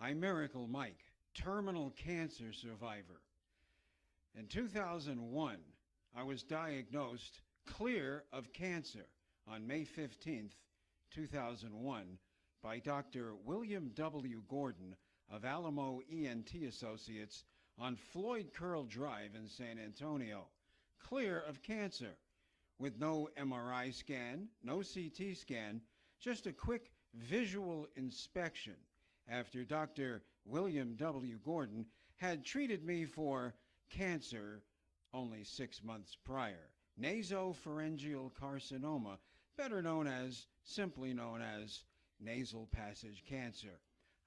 I'm Miracle Mike, terminal cancer survivor. In 2001, I was diagnosed clear of cancer on May 15th, 2001, by Dr. William W. Gordon of Alamo ENT Associates on Floyd Drive in San Antonio, clear of cancer, with no MRI scan, no CT scan, just a quick visual inspection after Dr. William W. Gordon had treated me for cancer only 6 months prior, nasopharyngeal carcinoma, simply known as nasal passage cancer.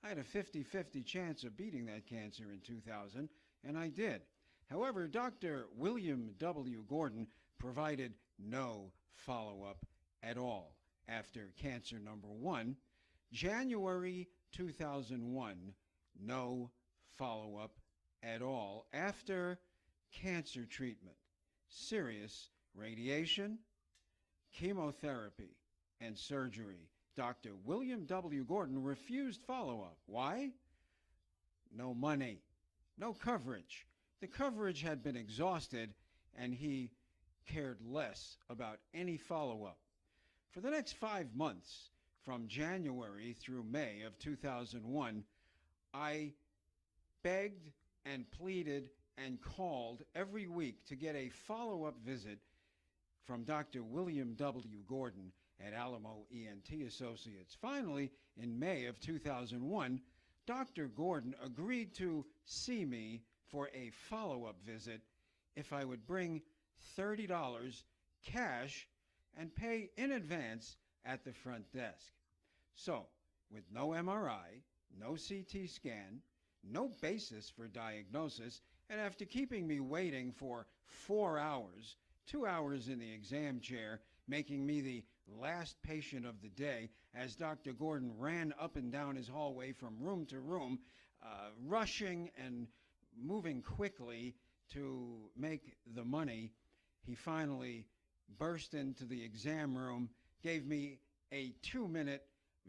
I had a 50-50 chance of beating that cancer in 2000, and I did. However, Dr. William W. Gordon provided no follow-up at all after cancer number 1, January 2001, no follow-up at all after cancer treatment, serious radiation, chemotherapy, and surgery. Dr. William W. Gordon refused follow-up. Why? No money, no coverage. The coverage had been exhausted, and he cared less about any follow-up. For the next 5 months, from January through May of 2001, I begged and pleaded and called every week to get a follow-up visit from Dr. William W. Gordon at Alamo ENT Associates. Finally, in May of 2001, Dr. Gordon agreed to see me for a follow-up visit if I would bring $30 cash and pay in advance at the front desk. So, with no MRI, no CT scan, no basis for diagnosis, and after keeping me waiting for 4 hours, 2 hours in the exam chair, making me the last patient of the day as Dr. Gordon ran up and down his hallway from room to room, rushing and moving quickly to make the money, he finally burst into the exam room, gave me a 2-minute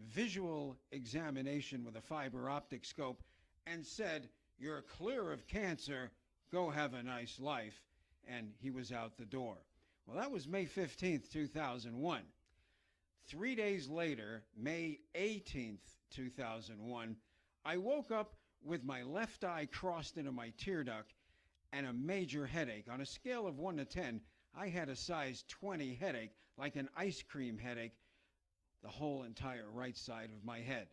visual examination with a fiber optic scope, and said, "You're clear of cancer, go have a nice life," and he was out the door. Well, that was May 15th, 2001. 3 days later, May 18th, 2001, I woke up with my left eye crossed into my tear duct and a major headache. On a scale of 1 to 10, I had a size 20 headache, like an ice cream headache, the whole entire right side of my head.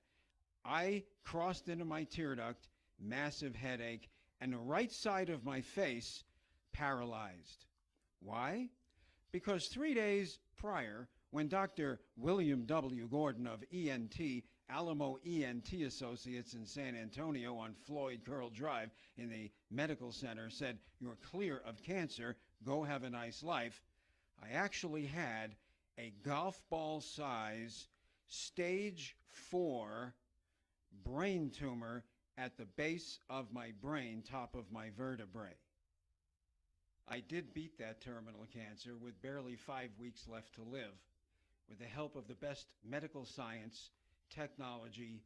I crossed into my tear duct, massive headache, and the right side of my face paralyzed. Why? Because 3 days prior, when Dr. William W. Gordon of Alamo ENT Associates in San Antonio on Floyd Drive in the medical center said, "You're clear of cancer, go have a nice life," I actually had a golf ball size stage 4 brain tumor at the base of my brain, top of my vertebrae. I did beat that terminal cancer with barely 5 weeks left to live, with the help of the best medical science, technology,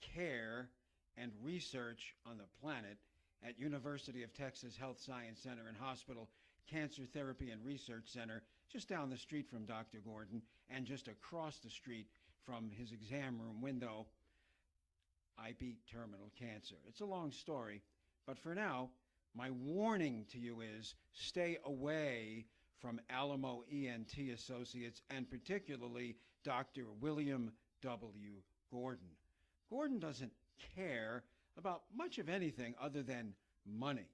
care, and research on the planet at University of Texas Health Science Center and Hospital Cancer Therapy and Research Center, just down the street from Dr. Gordon and just across the street from his exam room window. I beat terminal cancer. It's a long story, but for now, my warning to you is stay away from Alamo ENT Associates and particularly Dr. William W. Gordon. Gordon doesn't care about much of anything other than money.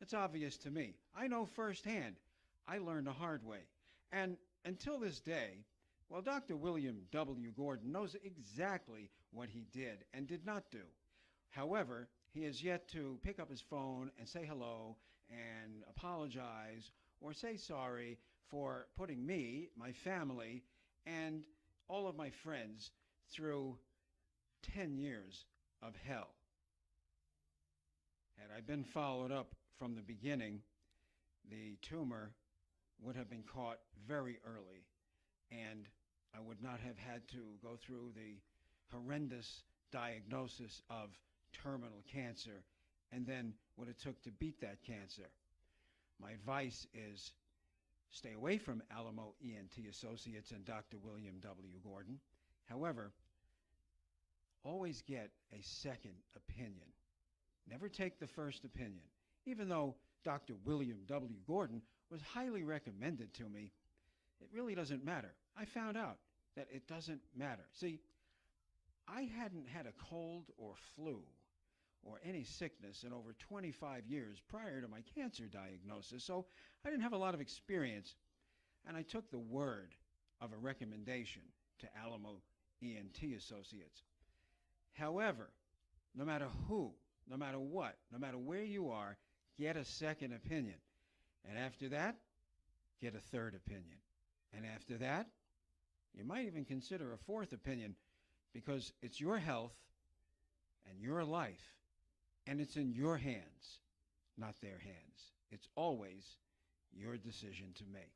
It's obvious to me. I know firsthand. I learned the hard way. And until this day, well, Dr. William W. Gordon knows exactly what he did and did not do. However, he has yet to pick up his phone and say hello and apologize or say sorry for putting me, my family, and all of my friends through 10 years of hell. Had I been followed up from the beginning, the tumor would have been caught very early, and I would not have had to go through the horrendous diagnosis of terminal cancer and then what it took to beat that cancer. My advice is stay away from Alamo ENT Associates and Dr. William W. Gordon. However, always get a second opinion. Never take the first opinion. Even though Dr. William W. Gordon was highly recommended to me, it really doesn't matter. I found out that it doesn't matter. See, I hadn't had a cold or flu or any sickness in over 25 years prior to my cancer diagnosis, so I didn't have a lot of experience, and I took the word of a recommendation to Alamo ENT Associates. However, no matter who, no matter what, no matter where you are, get a second opinion. And after that, get a third opinion. And after that, you might even consider a fourth opinion, because it's your health and your life, and it's in your hands, not their hands. It's always your decision to make.